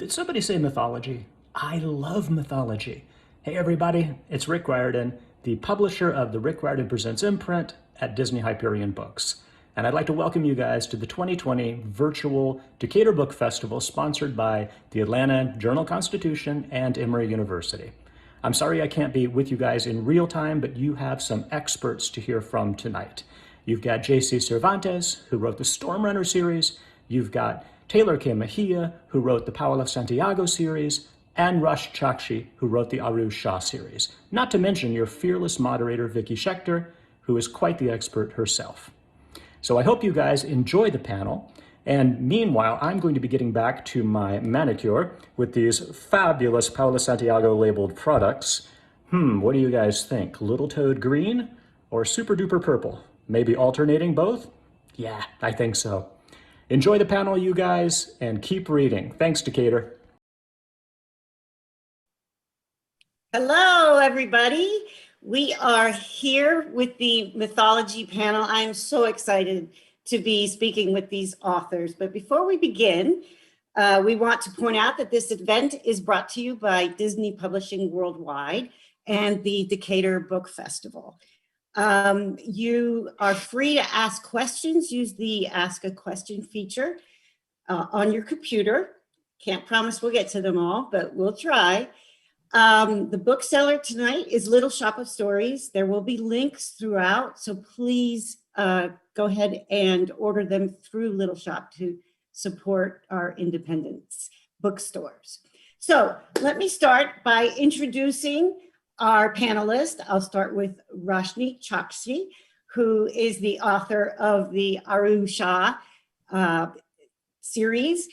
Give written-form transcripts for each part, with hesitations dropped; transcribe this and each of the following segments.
Did somebody say mythology? I love mythology. Hey everybody, it's Rick Riordan, the publisher of the Rick Riordan Presents imprint at Disney Hyperion Books. And I'd like to welcome you guys to the 2020 virtual Decatur Book Festival sponsored by the Atlanta Journal-Constitution and Emory University. I'm sorry I can't be with you guys in real time, but you have some experts to hear from tonight. You've got J.C. Cervantes, who wrote the Stormrunner series. You've got Tehlor Kay Mejia, who wrote the Paola Santiago series, and Roshani Chokshi, who wrote the Aru Shah series. Not to mention your fearless moderator, Vicky Schechter, who is quite the expert herself. So I hope you guys enjoy the panel. And meanwhile, I'm going to be getting back to my manicure with these fabulous Paola Santiago labeled products. What do you guys think? Little Toad green or super duper purple? Maybe alternating both? Yeah, I think so. Enjoy the panel, you guys, and keep reading. Thanks, Decatur. Hello, everybody. We are here with the mythology panel. I'm so excited to be speaking with these authors. But before we begin, we want to point out that this event is brought to you by Disney Publishing Worldwide and the Decatur Book Festival. You are free to ask questions. Use the Ask a Question feature on your computer. Can't promise we'll get to them all, but we'll try. The bookseller tonight is Little Shop of Stories. There will be links throughout, so please go ahead and order them through Little Shop to support our independent bookstores. So let me start by introducing our panelists. I'll start with Roshani Chokshi, who is the author of the Aru Shah series,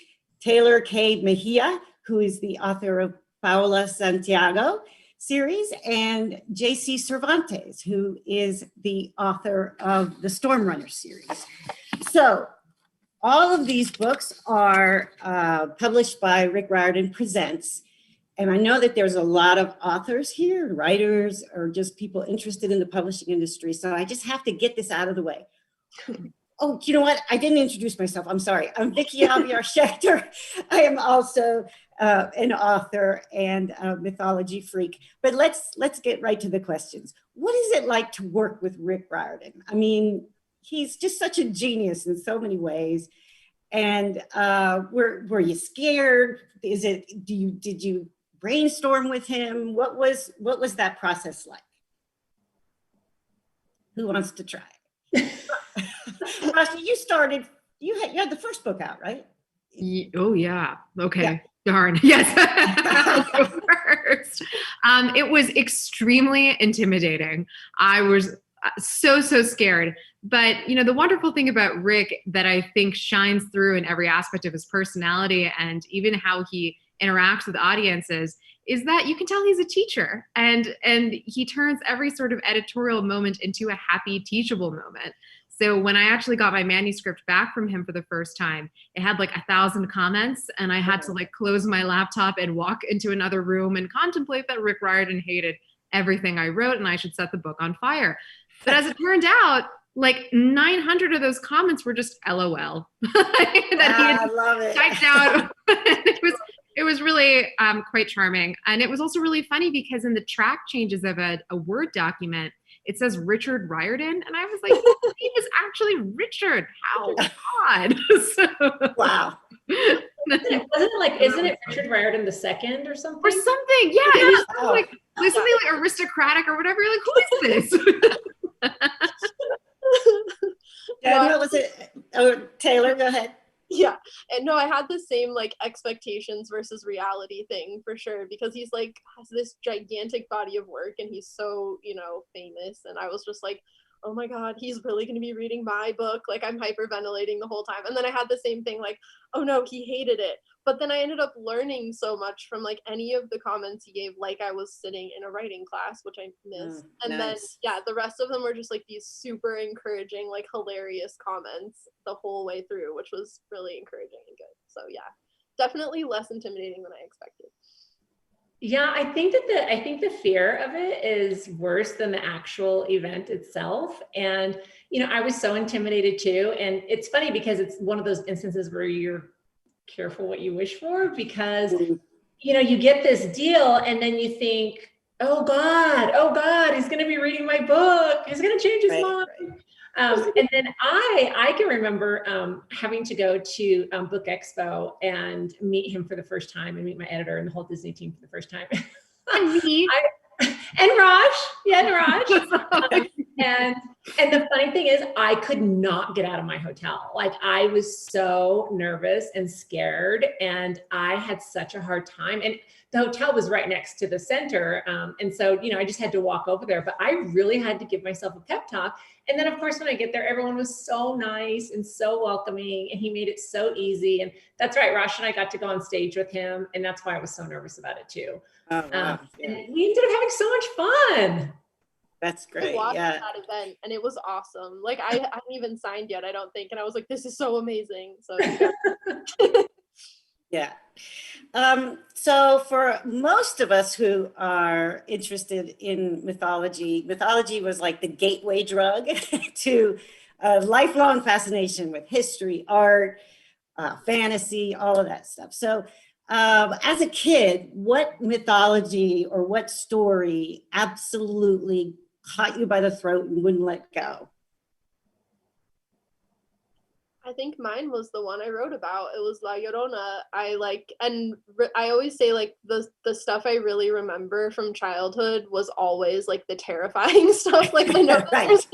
Tehlor Kay Mejia, who is the author of Paola Santiago series, and J.C. Cervantes, who is the author of the Stormrunner series. So all of these books are published by Rick Riordan Presents. And I know that there's a lot of authors here, writers, or just people interested in the publishing industry. So I just have to get this out of the way. Oh, you know what? I didn't introduce myself. I'm sorry. I'm Vicky Schechter. I am also an author and a mythology freak. But let's get right to the questions. What is it like to work with Rick Riordan? I mean, he's just such a genius in so many ways. And were you scared? Did you brainstorm with him? What was that process like? Who wants to try? Roshani, you had the first book out, right? Oh yeah. Okay. Yeah. Darn. Yes. I'll go first. It was extremely intimidating. I was so scared. But you know, the wonderful thing about Rick that I think shines through in every aspect of his personality and even how he interacts with audiences is that you can tell he's a teacher, and he turns every sort of editorial moment into a happy, teachable moment. So when I actually got my manuscript back from him for the first time, it had like 1,000 comments, and I had to like close my laptop and walk into another room and contemplate that Rick Riordan hated everything I wrote and I should set the book on fire. But as it turned out, like 900 of those comments were just LOL. That he had I love it. typed out. It was really quite charming. And it was also really funny because in the track changes of a Word document, it says Richard Riordan. And I was like, his name is actually Richard. How odd. Wow. Isn't it Richard Riordan II or something? Or something. Yeah. It was like something like aristocratic or whatever. You're like, who is this? Daniel, was it? Oh, Tehlor, go ahead. Yeah, and no, I had the same like expectations versus reality thing for sure, because he's like has this gigantic body of work and he's so, you know, famous, and I was just like, oh my god, he's really going to be reading my book, like I'm hyperventilating the whole time. And then I had the same thing, like, oh no, he hated it. But then I ended up learning so much from like any of the comments he gave, like I was sitting in a writing class, which I missed. And then yeah, the rest of them were just like these super encouraging, like hilarious comments the whole way through, which was really encouraging and good. So yeah, definitely less intimidating than I expected. Yeah, I think the fear of it is worse than the actual event itself. And, you know, I was so intimidated too. And it's funny because it's one of those instances where you're careful what you wish for, because, you know, you get this deal and then you think, oh God, he's going to be reading my book. He's going to change his mind. And then I can remember having to go to Book Expo and meet him for the first time, and meet my editor and the whole Disney team for the first time. And me. And Raj. And the funny thing is, I could not get out of my hotel. Like, I was so nervous and scared, and I had such a hard time. And the hotel was right next to the center. And so, you know, I just had to walk over there, but I really had to give myself a pep talk. And then of course, when I get there, everyone was so nice and so welcoming, and he made it so easy. And that's right, Rosh and I got to go on stage with him. And that's why I was so nervous about it too. Oh, wow. And we ended up having so much fun. That's great. I watched Yeah. that event and it was awesome. Like I haven't even signed yet, I don't think. And I was like, this is so amazing. So Yeah. So for most of us who are interested in mythology, mythology was like the gateway drug to a lifelong fascination with history, art, fantasy, all of that stuff. So as a kid, what mythology or what story absolutely caught you by the throat and wouldn't let go? I think mine was the one I wrote about. It was La Llorona. I always say like the stuff I really remember from childhood was always like the terrifying stuff. Like I know Right. there's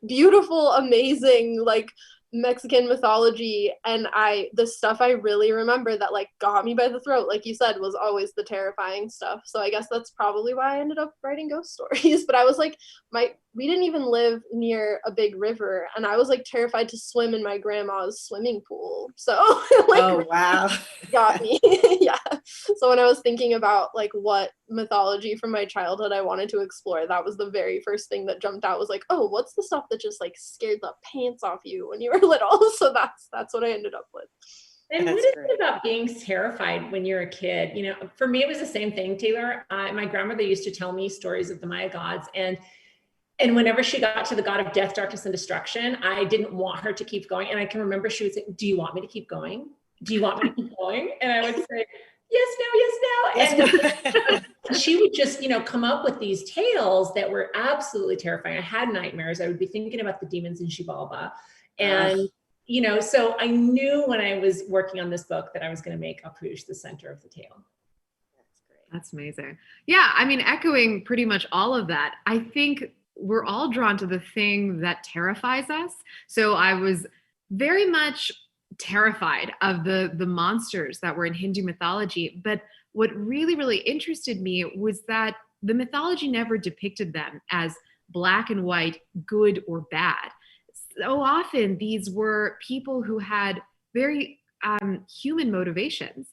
beautiful, amazing, like Mexican mythology, and the stuff I really remember that like got me by the throat, like you said, was always the terrifying stuff. So I guess that's probably why I ended up writing ghost stories. But I was like, we didn't even live near a big river, and I was like terrified to swim in my grandma's swimming pool. So like, Oh, wow. got me. Yeah. So when I was thinking about like what mythology from my childhood I wanted to explore, that was the very first thing that jumped out, was like, oh, what's the stuff that just like scared the pants off you when you were little? So that's what I ended up with. And That's what is great. it about being terrified when you're a kid? You know, for me, it was the same thing, Tehlor. My grandmother used to tell me stories of the Maya gods, and whenever she got to the god of death, darkness, and destruction, I didn't want her to keep going. And I can remember she would say, do you want me to keep going? Do you want me to keep going? And I would say, yes, no. And she would just, you know, come up with these tales that were absolutely terrifying. I had nightmares. I would be thinking about the demons in Xibalba. And, you know, so I knew when I was working on this book that I was going to make Apush the center of the tale. That's great. That's amazing. Yeah, I mean, echoing pretty much all of that, I think we're all drawn to the thing that terrifies us. So I was very much terrified of the monsters that were in Hindu mythology. But what really, really interested me was that the mythology never depicted them as black and white, good or bad. So often these were people who had very human motivations.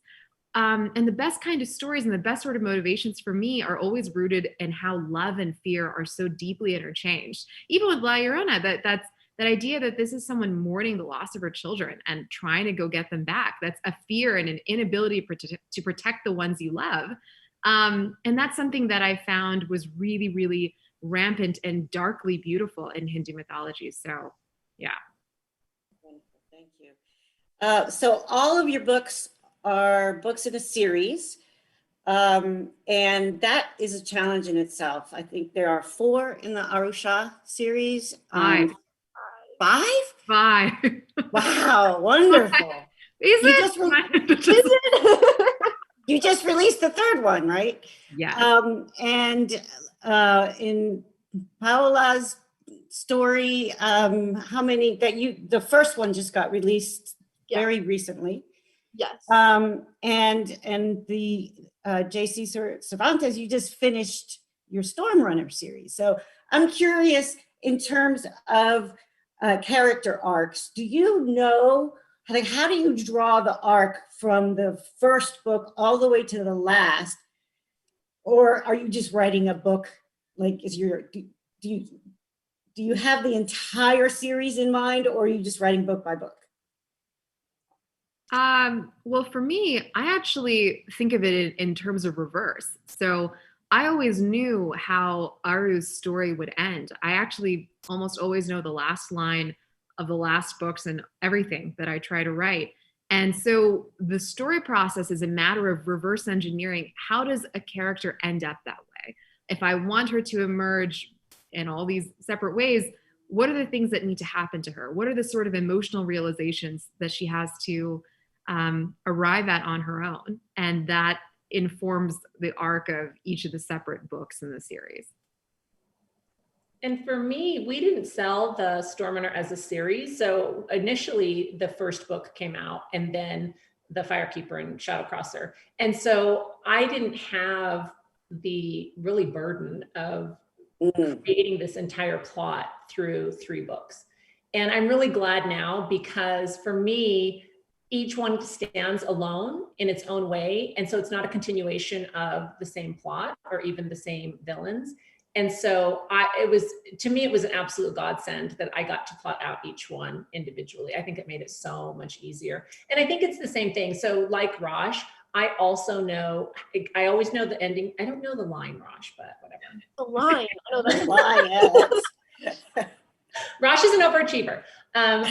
And the best kind of stories and the best sort of motivations for me are always rooted in how love and fear are so deeply interchanged. Even with La Llorona, that idea that this is someone mourning the loss of her children and trying to go get them back. That's a fear and an inability to protect the ones you love. And that's something that I found was really, really rampant and darkly beautiful in Hindu mythology. So, yeah. Wonderful. Thank you. So all of your books are books in a series. And that is a challenge in itself. I think there are 4 in the Aru Shah series. 5. 5? 5. Wow, wonderful. Is You it? just re- Is it? You just released the 3rd one, right? Yeah. And in Paola's story, how many that the first one just got released very recently. Yes. And the JC Cervantes, you just finished your Stormrunner series. So I'm curious, in terms of character arcs, do you know, like, how do you draw the arc from the first book all the way to the last? Or are you just writing a book? Like, do you have the entire series in mind, or are you just writing book by book? Well, for me, I actually think of it in terms of reverse. So I always knew how Aru's story would end. I actually almost always know the last line of the last books and everything that I try to write. And so the story process is a matter of reverse engineering. How does a character end up that way? If I want her to emerge in all these separate ways, what are the things that need to happen to her? What are the sort of emotional realizations that she has to arrive at on her own? And that informs the arc of each of the separate books in the series. And for me, we didn't sell the Stormrunner as a series. So initially the first book came out, and then the Firekeeper and Shadowcrosser. And so I didn't have the really burden of creating this entire plot through 3 books. And I'm really glad now, because for me, each one stands alone in its own way. And so it's not a continuation of the same plot or even the same villains. And so to me, it was an absolute godsend that I got to plot out each one individually. I think it made it so much easier. And I think it's the same thing. So like Rosh, I always know the ending. I don't know the line, Rosh, but whatever. The line. I know that's Line. Rosh is an overachiever. And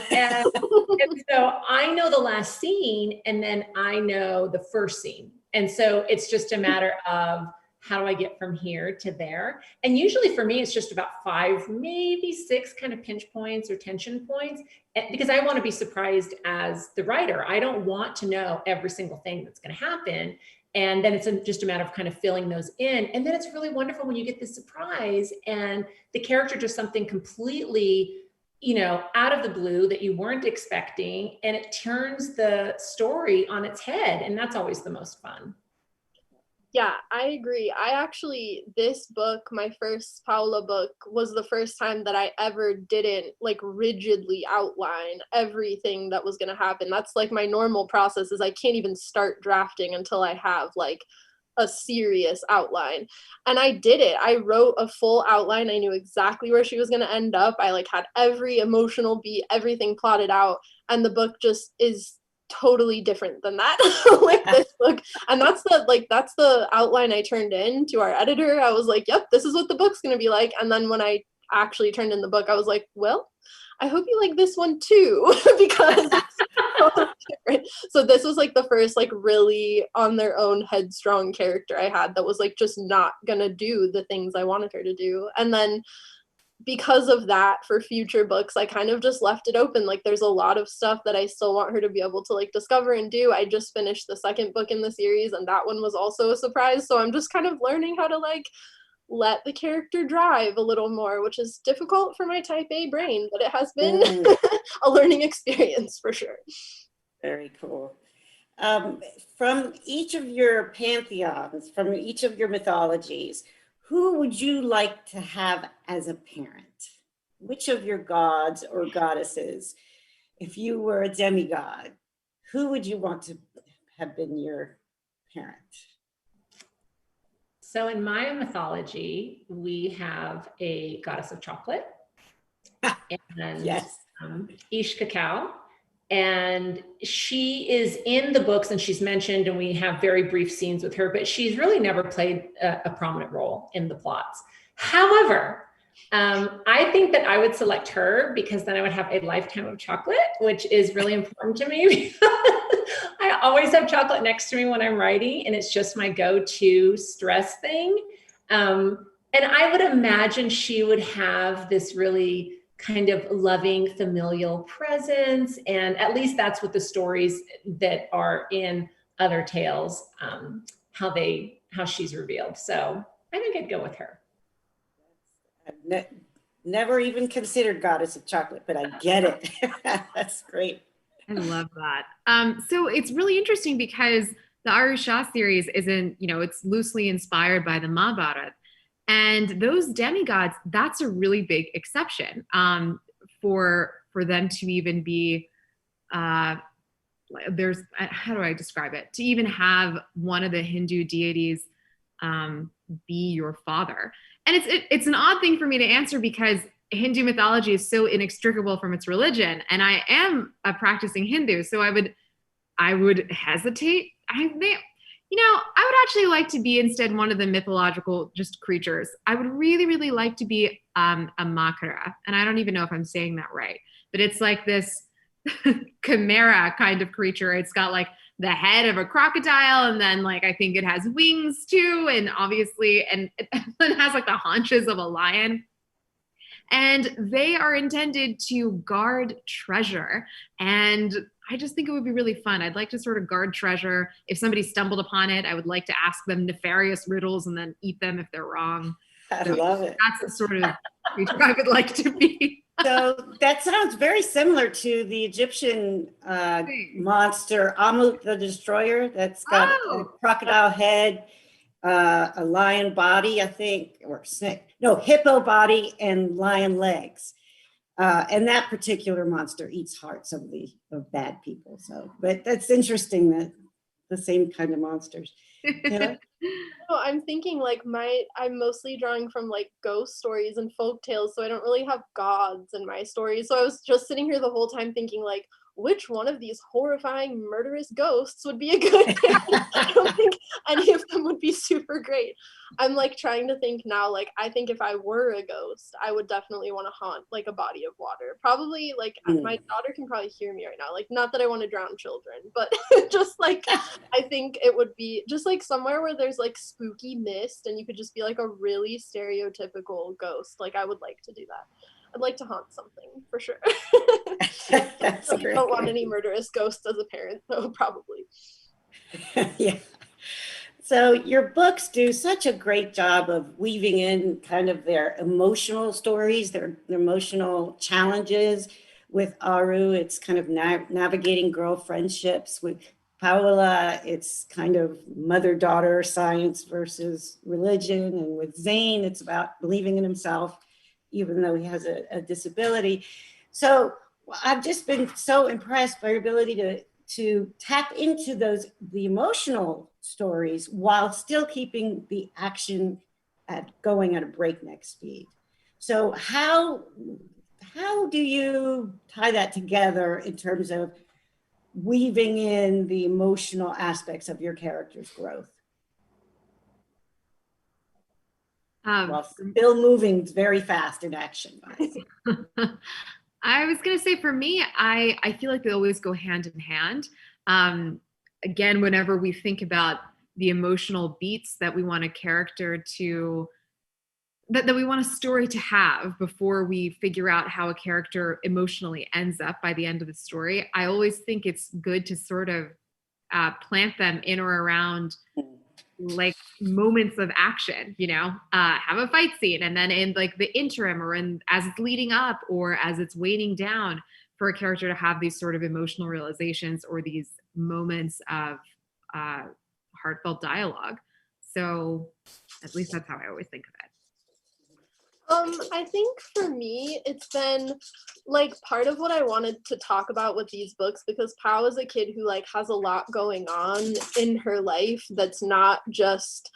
so I know the last scene, and then I know the first scene. And so it's just a matter of, how do I get from here to there? And usually for me, it's just about 5, maybe 6 kind of pinch points or tension points, because I want to be surprised as the writer. I don't want to know every single thing that's going to happen. And then it's just a matter of kind of filling those in. And then it's really wonderful when you get this surprise and the character does something completely, out of the blue that you weren't expecting, and it turns the story on its head. And that's always the most fun. Yeah, I agree. This book, my first Paola book, was the first time that I ever didn't rigidly outline everything that was going to happen. That's my normal process, is I can't even start drafting until I have a serious outline. And I did it. I wrote a full outline. I knew exactly where she was going to end up. I had every emotional beat, everything plotted out. And the book just is totally different than that. This book. And that's the outline I turned in to our editor. I was like, yep, this is what the book's going to be like. And then when I actually turned in the book, I was like, well, I hope you like this one too, because it's so different. So this was the first really on their own headstrong character I had that was just not gonna do the things I wanted her to do. And then because of that, for future books, I kind of just left it open. There's a lot of stuff that I still want her to be able to discover and do. I just finished the 2nd book in the series, and that one was also a surprise. So I'm just kind of learning how to let the character drive a little more, which is difficult for my type A brain, but it has been a learning experience for sure. Very cool. From each of your pantheons, from each of your mythologies, who would you like to have as a parent? Which of your gods or goddesses, if you were a demigod, who would you want to have been your parent? So in Maya mythology, we have a goddess of chocolate, and Yes. Ish Cacao. And she is in the books, and she's mentioned, and we have very brief scenes with her, but she's really never played a prominent role in the plots. However, I think that I would select her, because then I would have a lifetime of chocolate, which is really important to me. I always have chocolate next to me when I'm writing, and it's just my go-to stress thing. And I would imagine she would have this really kind of loving familial presence. And at least that's what the stories that are in other tales, how she's revealed. So I think I'd go with her. I've never even considered Goddess of Chocolate, but I get it. That's great. I love that. So it's really interesting because the Aru Shah series isn't, it's loosely inspired by the Mahabharata. And those demigods, that's a really big exception for them to even be, how do I describe it? To even have one of the Hindu deities be your father. And it's an odd thing for me to answer because Hindu mythology is so inextricable from its religion. And I am a practicing Hindu, so I would hesitate. I would actually like to be instead one of the mythological just creatures. I would really, really like to be a makara. And I don't even know if I'm saying that right, but it's like this chimera kind of creature. It's got like the head of a crocodile, and then like I think it has wings too, and obviously, and it has like the haunches of a lion. And they are intended to guard treasure. And I just think it would be really fun. I'd like to sort of guard treasure. If somebody stumbled upon it, I would like to ask them nefarious riddles and then eat them if they're wrong. I love it. That's the sort of creature I would like to be. So that sounds very similar to the Egyptian monster, Amut the Destroyer, that's got a crocodile head, a lion body, I think, or snake. No, hippo body and lion legs. And that particular monster eats hearts of bad people. So, but that's interesting that the same kind of monsters. No, I'm thinking like I'm mostly drawing from like ghost stories and folk tales, so I don't really have gods in my stories. So I was just sitting here the whole time thinking like, which one of these horrifying murderous ghosts would be a good I don't think any of them would be super great. I'm like trying to think now, like I think if I were a ghost, I would definitely want to haunt like a body of water. Probably like my daughter can probably hear me right now. Like not that I want to drown children, but just like I think it would be just like somewhere where there's like spooky mist and you could just be like a really stereotypical ghost. Like I would like to do that. I'd like to haunt something for sure. That's I great. don't want any murderous ghosts as a parent, though, probably. Yeah. So your books do such a great job of weaving in kind of their emotional stories, their emotional challenges. With Aru, it's kind of navigating girl friendships. With Paola, it's kind of mother-daughter science versus religion. And with Zane, it's about believing in himself, even though he has a disability. So I've just been so impressed by your ability to tap into the emotional stories while still keeping the action going at a breakneck speed. So how do you tie that together in terms of weaving in the emotional aspects of your character's growth? While still moving very fast in action. I was going to say for me, I feel like they always go hand in hand. Again, whenever we think about the emotional beats that we want a character to, that we want a story to have before we figure out how a character emotionally ends up by the end of the story, I always think it's good to sort of plant them in or around like moments of action, have a fight scene, and then in like the interim or as it's leading up or as it's waning down, for a character to have these sort of emotional realizations or these moments of heartfelt dialogue. So at least that's how I always think of it. I think for me, it's been like part of what I wanted to talk about with these books, because Pao is a kid who like has a lot going on in her life that's not just,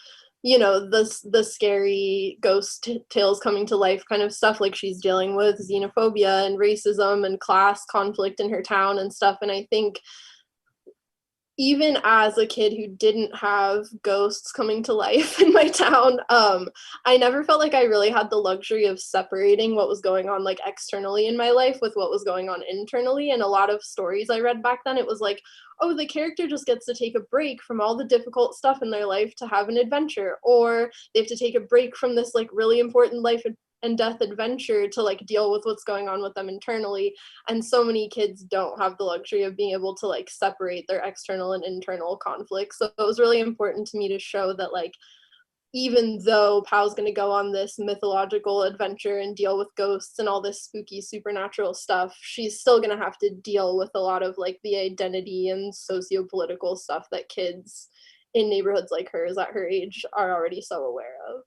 the scary ghost tales coming to life kind of stuff. Like she's dealing with xenophobia and racism and class conflict in her town and stuff. And I think even as a kid who didn't have ghosts coming to life in my town, I never felt like I really had the luxury of separating what was going on like externally in my life with what was going on internally. And a lot of stories I read back then, it was like, oh, the character just gets to take a break from all the difficult stuff in their life to have an adventure, or they have to take a break from this like really important life and death adventure to like deal with what's going on with them internally. And so many kids don't have the luxury of being able to like separate their external and internal conflicts. So it was really important to me to show that like even though Pau's going to go on this mythological adventure and deal with ghosts and all this spooky supernatural stuff, she's still going to have to deal with a lot of like the identity and socio-political stuff that kids in neighborhoods like hers at her age are already so aware of.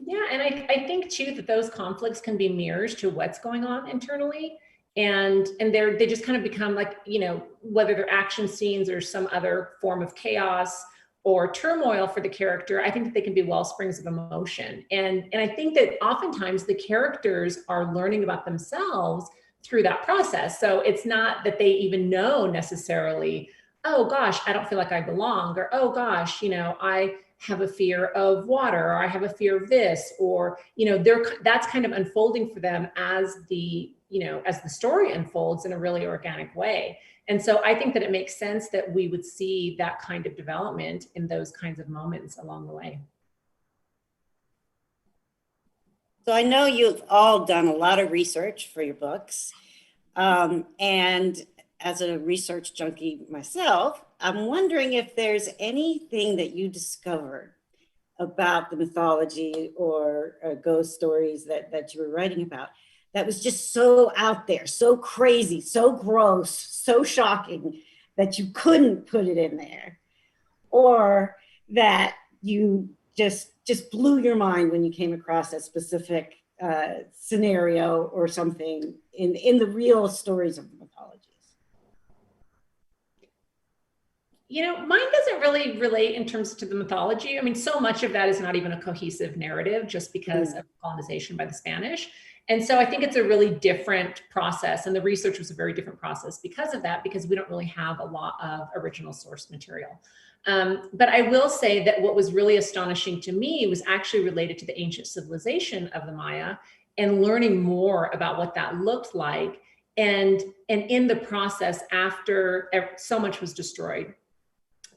Yeah, and I think too that those conflicts can be mirrors to what's going on internally, and they just kind of become like, you know, whether they're action scenes or some other form of chaos or turmoil for the character, I think that they can be well springs of emotion. And I think that oftentimes the characters are learning about themselves through that process. So it's not that they even know necessarily, oh gosh, I don't feel like I belong, or oh gosh, you know, I have a fear of water, or I have a fear of this, or, you know, that's kind of unfolding for them as the, you know, as the story unfolds in a really organic way. And so I think that it makes sense that we would see that kind of development in those kinds of moments along the way. So I know you've all done a lot of research for your books. And as a research junkie myself, I'm wondering if there's anything that you discovered about the mythology or ghost stories that you were writing about that was just so out there, so crazy, so gross, so shocking that you couldn't put it in there, or that you just blew your mind when you came across a specific scenario or something in the real stories of the mythologies? You know, mine doesn't really relate in terms to the mythology. I mean, so much of that is not even a cohesive narrative just because of colonization by the Spanish. And so I think it's a really different process. And the research was a very different process because of that, because we don't really have a lot of original source material. But I will say that what was really astonishing to me was actually related to the ancient civilization of the Maya and learning more about what that looked like. And in the process, after so much was destroyed,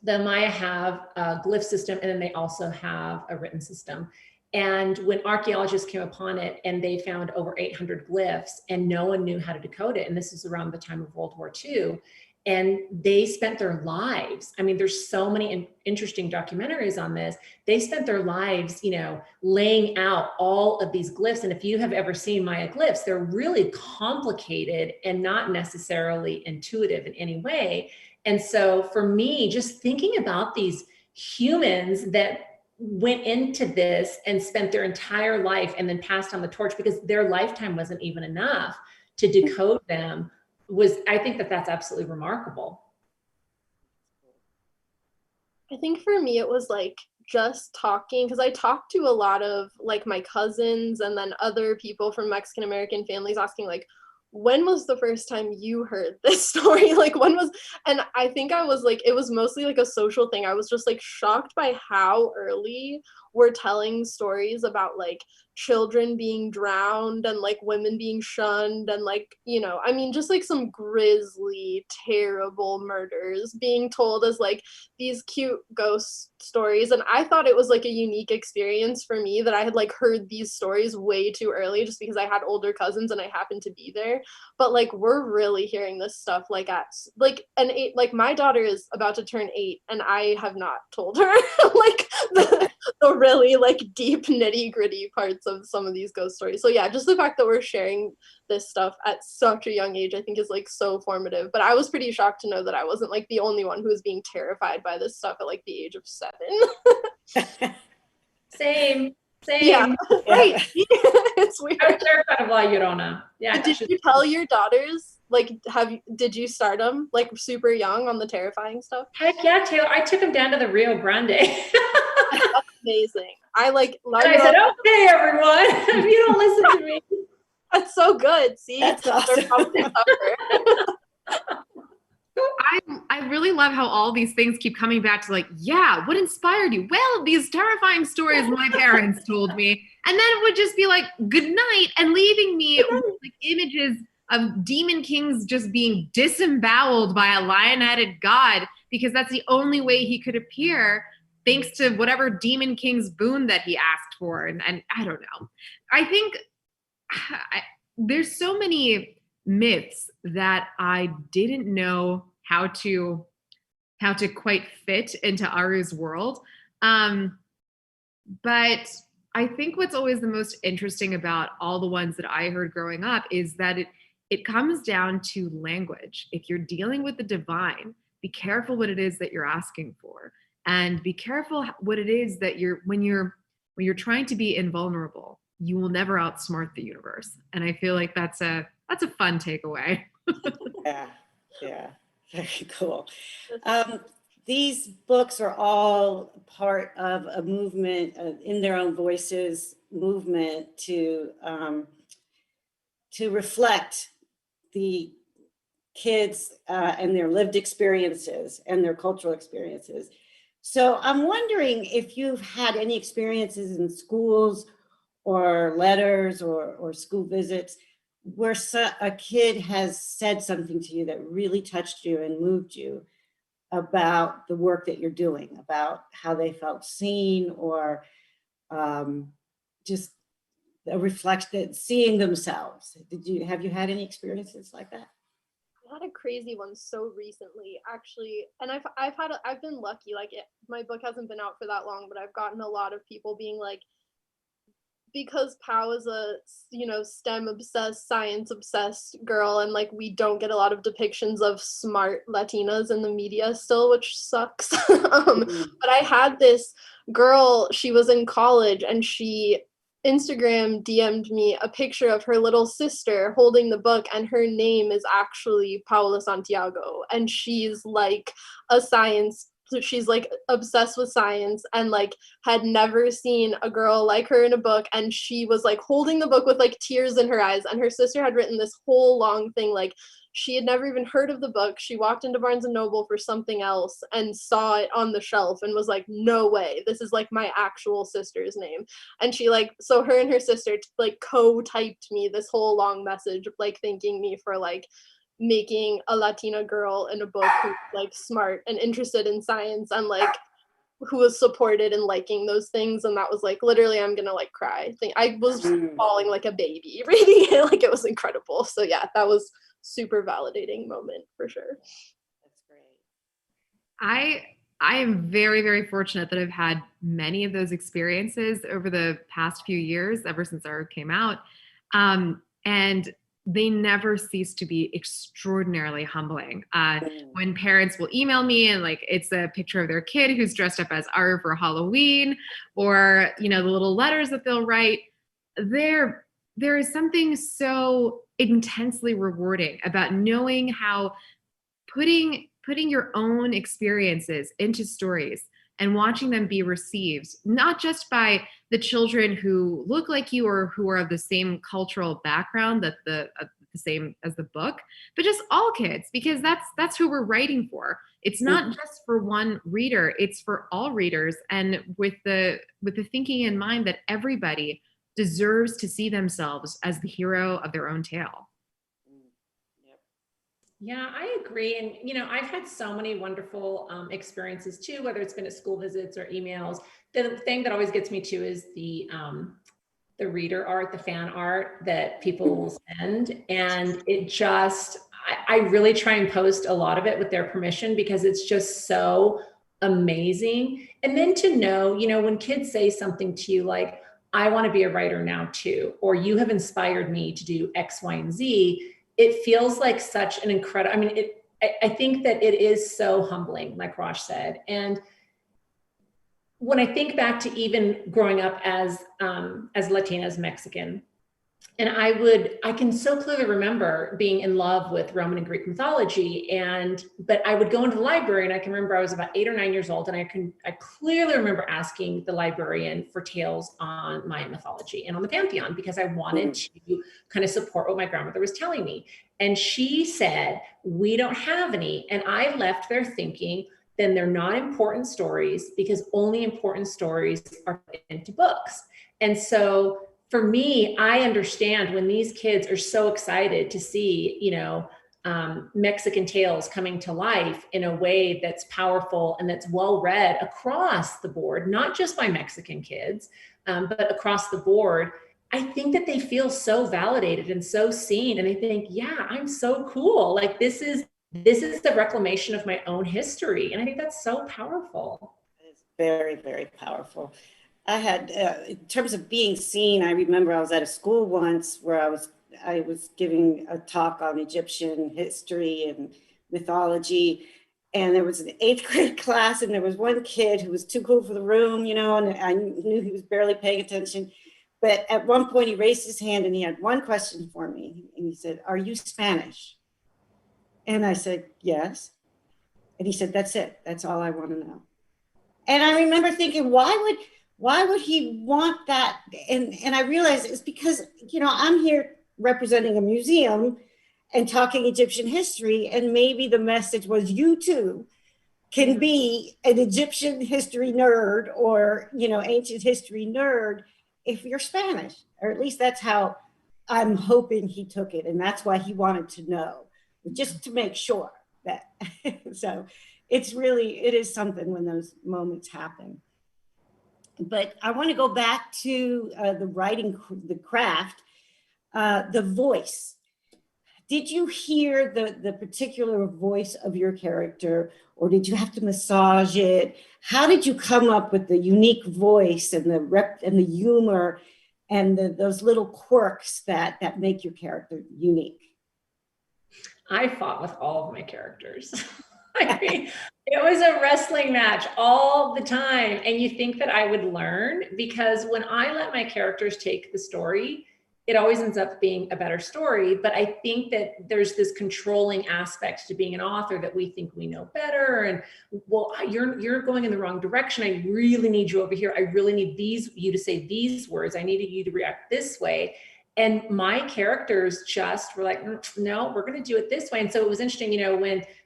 the Maya have a glyph system, and then they also have a written system. And when archaeologists came upon it and they found over 800 glyphs and no one knew how to decode it, and this is around the time of World War II, and they spent their lives, I mean, there's so many interesting documentaries on this. They spent their lives, you know, laying out all of these glyphs. And if you have ever seen Maya glyphs, they're really complicated and not necessarily intuitive in any way. And so for me, just thinking about these humans that went into this and spent their entire life and then passed on the torch because their lifetime wasn't even enough to decode them I think that that's absolutely remarkable. I think for me, it was like just talking, because I talked to a lot of like my cousins and then other people from Mexican American families asking like, when was the first time you heard this story? Like and I think I was like, it was mostly like a social thing. I was just like shocked by how early we're telling stories about like children being drowned and like women being shunned and like, you know, I mean, just like some grisly, terrible murders being told as like these cute ghost stories. And I thought it was like a unique experience for me that I had like heard these stories way too early just because I had older cousins and I happened to be there. But like we're really hearing this stuff like at like an 8, like my daughter is about to turn 8 and I have not told her like the really like deep nitty gritty parts of some of these ghost stories. So yeah, just the fact that we're sharing this stuff at such a young age I think is like so formative. But I was pretty shocked to know that I wasn't like the only one who was being terrified by this stuff at like the age of 7. Same. Yeah, right. It's weird. I was terrified of La Llorona. Yeah. Did you tell your daughters, like, did you start them like super young on the terrifying stuff? Heck yeah, Taylor. I took them down to the Rio Grande. That's amazing. I like and I said, okay, everyone, if you don't listen to me. That's so good. See, That's awesome. I really love how all these things keep coming back to like, yeah, what inspired you? Well, these terrifying stories my parents told me. And then it would just be like, good night, and leaving me with like images of demon kings just being disemboweled by a lion-headed god because that's the only way he could appear, thanks to whatever demon king's boon that he asked for. And I don't know. I think there's so many myths that I didn't know how to quite fit into Aru's world. But I think what's always the most interesting about all the ones that I heard growing up is that it comes down to language. If you're dealing with the divine, be careful what it is that you're asking for, and be careful what it is that when you're trying to be invulnerable, you will never outsmart the universe. And I feel like that's a fun takeaway. Yeah, very cool. These books are all part of a movement, in their own voices, movement to reflect the kids and their lived experiences and their cultural experiences. So I'm wondering if you've had any experiences in schools or letters or school visits where a kid has said something to you that really touched you and moved you about the work that you're doing, about how they felt seen, or just a reflection, seeing themselves. Have you had any experiences like that? I had a crazy one so recently, actually, and I've been lucky. Like, my book hasn't been out for that long, but I've gotten a lot of people being like, because Pao is a, STEM obsessed, science obsessed girl, and like we don't get a lot of depictions of smart Latinas in the media still, which sucks. But I had this girl, she was in college, and she Instagram DM'd me a picture of her little sister holding the book, and her name is actually Paola Santiago, and she's like she's like obsessed with science, and like had never seen a girl like her in a book, and she was like holding the book with like tears in her eyes, and her sister had written this whole long thing, like she had never even heard of the book. She walked into Barnes and Noble for something else and saw it on the shelf and was like, no way, this is like my actual sister's name. And she so her and her sister like co-typed me this whole long message, like thanking me for like making a Latina girl in a book who's like smart and interested in science, and like who was supported in liking those things. And that was like, literally, I'm gonna like cry. I was falling like a baby reading it. Like, it was incredible. So yeah, that was super validating moment for sure. That's great. I am very, very fortunate that I've had many of those experiences over the past few years, ever since Aru came out. And they never cease to be extraordinarily humbling. When parents will email me and like it's a picture of their kid who's dressed up as Aru for Halloween, or the little letters that they'll write, there is something so intensely rewarding about knowing how putting your own experiences into stories and watching them be received, not just by the children who look like you or who are of the same cultural background that the same as the book, but just all kids, because that's who we're writing for. It's not just for one reader, it's for all readers, and with the thinking in mind that everybody deserves to see themselves as the hero of their own tale. Yeah, I agree. And, I've had so many wonderful experiences too, whether it's been at school visits or emails. The thing that always gets me too is the reader art, the fan art that people will send. And it just, I really try and post a lot of it with their permission, because it's just so amazing. And then to know, when kids say something to you like, I want to be a writer now too, or you have inspired me to do X, Y, and Z, it feels like such an incredible, I think that it is so humbling, like Rosh said. And when I think back to even growing up as Latina, as Mexican, I can so clearly remember being in love with Roman and Greek mythology. But I would go into the library, and I can remember I was about 8 or 9 years old. And I clearly remember asking the librarian for tales on Mayan mythology and on the Pantheon, because I wanted to kind of support what my grandmother was telling me. And she said, we don't have any. And I left there thinking, then they're not important stories, because only important stories are put into books. And so for me, I understand when these kids are so excited to see, Mexican tales coming to life in a way that's powerful and that's well read across the board, not just by Mexican kids, but across the board. I think that they feel so validated and so seen, and they think, yeah, I'm so cool. Like this is the reclamation of my own history, and I think that's so powerful. It's very, very powerful. I had, in terms of being seen, I remember I was at a school once where I was giving a talk on Egyptian history and mythology. And there was an 8th grade class, and there was one kid who was too cool for the room, and I knew he was barely paying attention. But at one point he raised his hand and he had one question for me. And he said, "Are you Spanish?" And I said, "Yes." And he said, "That's it. That's all I want to know." And I remember thinking, why would he want that? And I realized it's because, I'm here representing a museum and talking Egyptian history, and maybe the message was, you too can be an Egyptian history nerd or, ancient history nerd if you're Spanish, or at least that's how I'm hoping he took it. And that's why he wanted to know, just to make sure that, so it is something when those moments happen. But I want to go back to the writing, the craft, the voice. Did you hear the particular voice of your character, or did you have to massage it? How did you come up with the unique voice and the humor and those little quirks that make your character unique? I fought with all of my characters. I mean, it was a wrestling match all the time. And you think that I would learn, because when I let my characters take the story, it always ends up being a better story. But I think that there's this controlling aspect to being an author, that we think we know better. And, well, you're going in the wrong direction. I really need you over here. I really need you to say these words. I needed you to react this way. And my characters just were like, no, we're going to do it this way. And so it was interesting,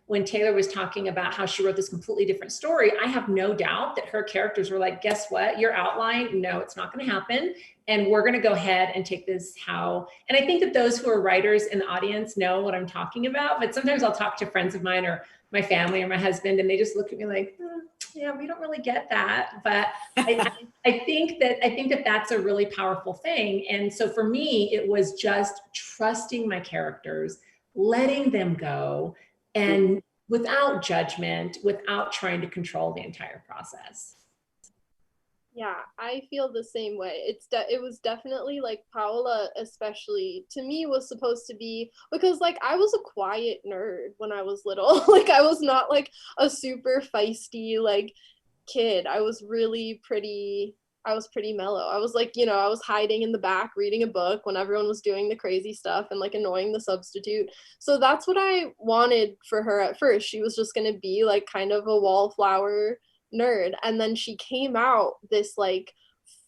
when Tehlor was talking about how she wrote this completely different story, I have no doubt that her characters were like, guess what? Your outline, no, it's not going to happen. And we're going to go ahead and take this how. And I think that those who are writers in the audience know what I'm talking about. But sometimes I'll talk to friends of mine or my family or my husband, and they just look at me like, yeah, we don't really get that. But I think that that's a really powerful thing. And so for me, it was just trusting my characters, letting them go, and without judgment, without trying to control the entire process. Yeah, I feel the same way. It was definitely like Paola, especially to me, was supposed to be, because like I was a quiet nerd when I was little. Like I was not like a super feisty like kid. I was pretty mellow. I was like, I was hiding in the back reading a book when everyone was doing the crazy stuff and like annoying the substitute. So that's what I wanted for her at first. She was just going to be like kind of a wallflower nerd. And then she came out this like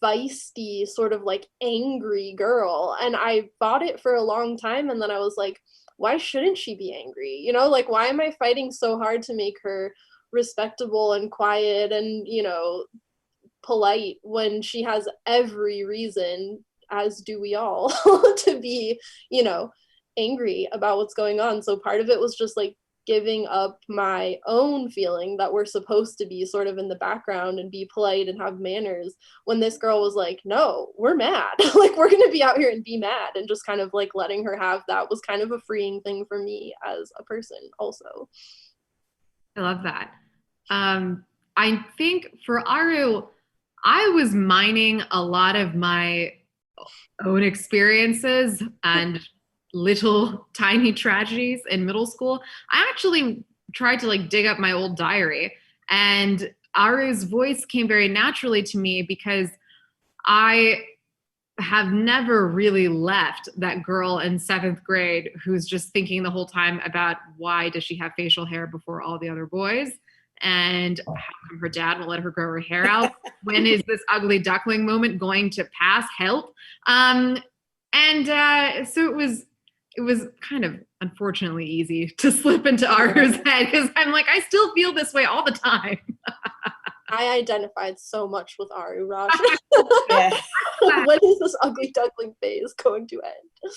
feisty, sort of like angry girl. And I fought it for a long time. And then I was like, why shouldn't she be angry? Like, why am I fighting so hard to make her respectable and quiet and, polite when she has every reason, as do we all, to be, angry about what's going on? So part of it was just like giving up my own feeling that we're supposed to be sort of in the background and be polite and have manners, when this girl was like, no, we're mad. Like, we're going to be out here and be mad, and just kind of like letting her have that was kind of a freeing thing for me as a person also. I love that. I think for Aru, I was mining a lot of my own experiences and little tiny tragedies in middle school. I actually tried to like dig up my old diary, and Aru's voice came very naturally to me because I have never really left that girl in 7th grade who's just thinking the whole time about why does she have facial hair before all the other boys? And how come her dad won't let her grow her hair out? When is this ugly duckling moment going to pass? Help. So it was kind of unfortunately easy to slip into Aru's head because I'm like, I still feel this way all the time. I identified so much with Aru, Rosh. Yeah. When is this ugly duckling phase going to end?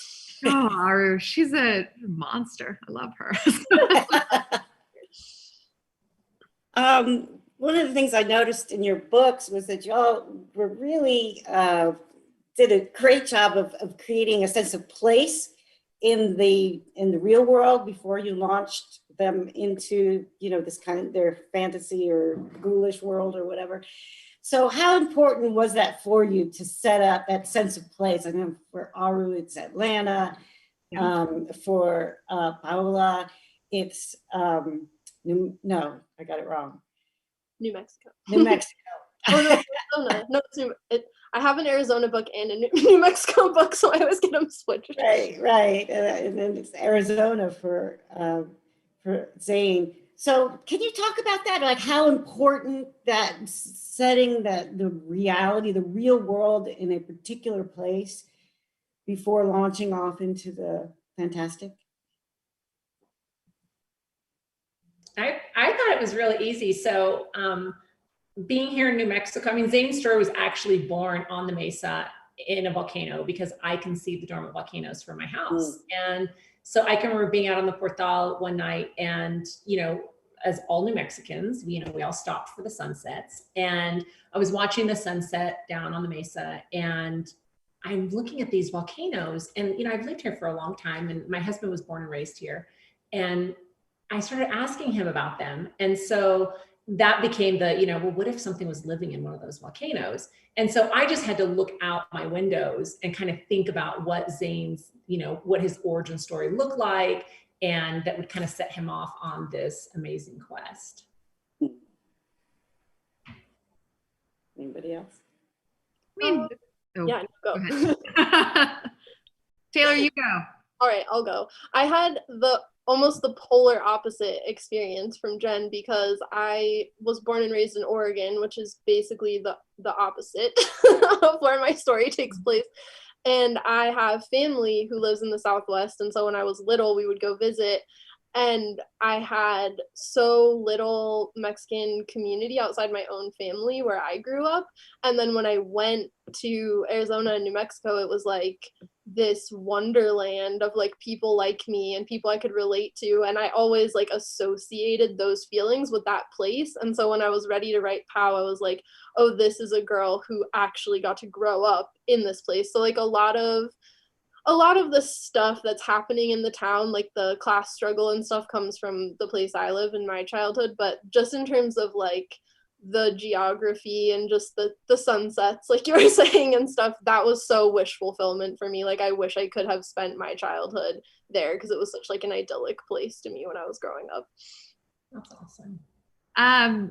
Oh, Aru, she's a monster. I love her. One of the things I noticed in your books was that y'all were really did a great job of creating a sense of place in the real world before you launched them into, you know, this kind of their fantasy or ghoulish world or whatever. So how important was that for you to set up that sense of place? I know for Aru, it's Atlanta. Yeah. For Paola, it's no, I got it wrong. New Mexico. New Mexico. Oh no, Arizona. No, it's I have an Arizona book and a New Mexico book, so I always get them switched. Right, and then it's Arizona for Zane. So can you talk about that? Like how important that setting that the reality, the real world in a particular place before launching off into the fantastic? I thought it was really easy. So being here in New Mexico, I mean, Zane's story was actually born on the mesa in a volcano because I can see the dormant volcanoes from my house. And so I can remember being out on the Portal one night and, you know, as all New Mexicans, we all stopped for the sunsets. And I was watching the sunset down on the mesa and I'm looking at these volcanoes and, you know, I've lived here for a long time and my husband was born and raised here. And I started asking him about them. And so that became the, you know, well, what if something was living in one of those volcanoes? And so I just had to look out my windows and kind of think about what Zane's, you know, what his origin story looked like. And that would kind of set him off on this amazing quest. Anybody else? I mean, Yeah, go. Tehlor, you go. All right, I'll go. I had almost the polar opposite experience from Jen because I was born and raised in Oregon, which is basically the opposite of where my story takes place. And I have family who lives in the Southwest. And so when I was little, we would go visit. And I had so little Mexican community outside my own family where I grew up. And then when I went to Arizona and New Mexico, it was like this wonderland of like people like me and people I could relate to. And I always like associated those feelings with that place. And so when I was ready to write Pao, I was like, oh, this is a girl who actually got to grow up in this place. So like a lot of the stuff that's happening in the town, like the class struggle and stuff, comes from the place I live in my childhood. But just in terms of like the geography and just the sunsets, like you were saying and stuff, that was so wish fulfillment for me. Like I wish I could have spent my childhood there because it was such like an idyllic place to me when I was growing up. That's awesome. I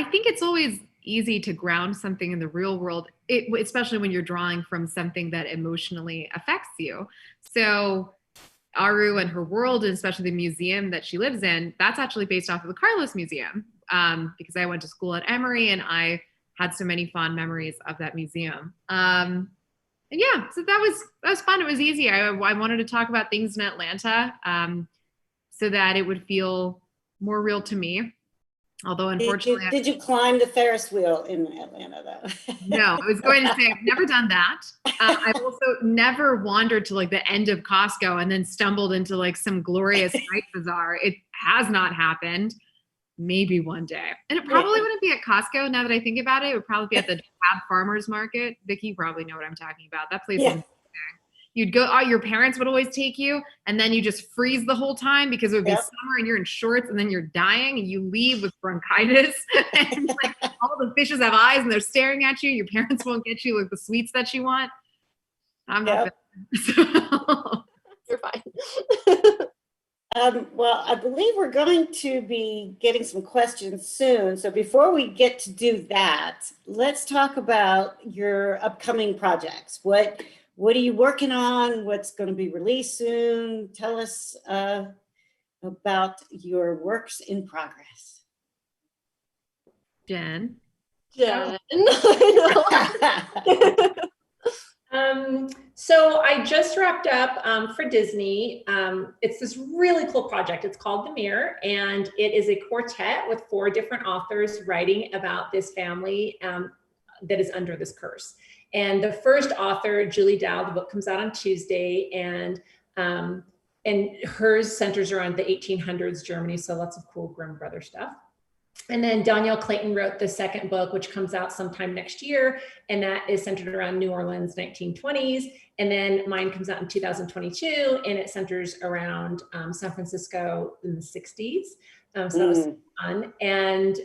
think it's always easy to ground something in the real world, especially when you're drawing from something that emotionally affects you. So Aru and her world, and especially the museum that she lives in, that's actually based off of the Carlos Museum, because I went to school at Emory and I had so many fond memories of that museum. And yeah, so that was fun. It was easy. I wanted to talk about things in Atlanta so that it would feel more real to me. Although unfortunately, did you climb the Ferris wheel in Atlanta though? No, I was going to say I've never done that. I've also never wandered to like the end of Costco and then stumbled into like some glorious night bazaar. It has not happened. Maybe one day. And it probably wouldn't be at Costco now that I think about it. It would probably be at the Tab Farmers Market. Vicky, you probably know what I'm talking about. That place is amazing. You'd go, your parents would always take you, and then you just freeze the whole time because it would be summer and you're in shorts and then you're dying and you leave with bronchitis and like all the fishes have eyes and they're staring at you. Your parents won't get you like the sweets that you want. I'm not You're fine. Well, I believe we're going to be getting some questions soon. So before we get to do that, let's talk about your upcoming projects. What are you working on? What's going to be released soon? Tell us about your works in progress. Jen. Jen. So I just wrapped up for Disney. It's this really cool project. It's called The Mirror, and it is a quartet with 4 different authors writing about this family that is under this curse. And the first author, Julie Dow, the book comes out on Tuesday, and hers centers around the 1800s Germany, so lots of cool Grimm brother stuff. And then Danielle Clayton wrote the second book, which comes out sometime next year, and that is centered around New Orleans 1920s. And then mine comes out in 2022, and it centers around San Francisco in the 60s. So that was fun. And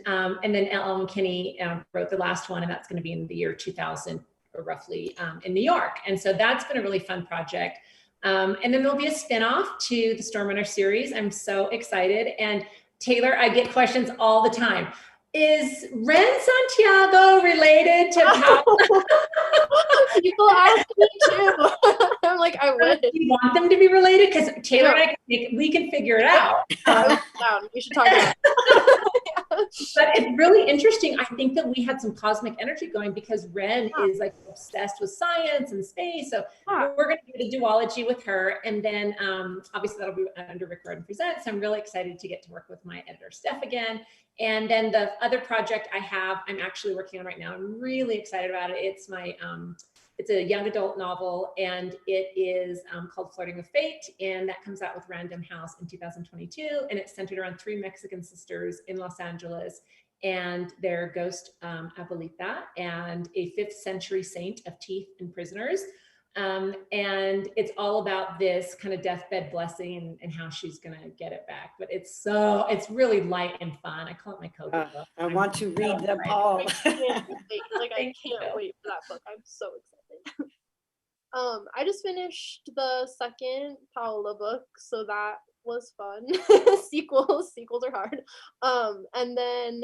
then Ellen Kinney wrote the last one, and that's going to be in the year 2000, or roughly, in New York. And so that's been a really fun project. And then there'll be a spinoff to the Stormrunner series. I'm so excited. And Tehlor, I get questions all the time. Is Ren Santiago related to Paola? People ask me too. I'm like, I wish. Do you want them to be related? Because Tehlor and I, we can figure it out. We should talk about it. But it's really interesting. I think that we had some cosmic energy going because Ren is like obsessed with science and space. So we're going to do the duology with her. And then obviously that'll be under Rick Riordan Presents. So I'm really excited to get to work with my editor, Steph, again. And then the other project I'm actually working on right now. I'm really excited about it. It's my, it's a young adult novel, and it is called Flirting with Fate, and that comes out with Random House in 2022, and it's centered around 3 Mexican sisters in Los Angeles and their ghost Abuelita and a 5th century saint of teeth and prisoners. And it's all about this kind of deathbed blessing and how she's gonna get it back. But it's really light and fun. I call it my COVID book. I want to read them all. I can't wait for that book. I'm so excited. I just finished the second Paola book, so that was fun. Sequels are hard. And then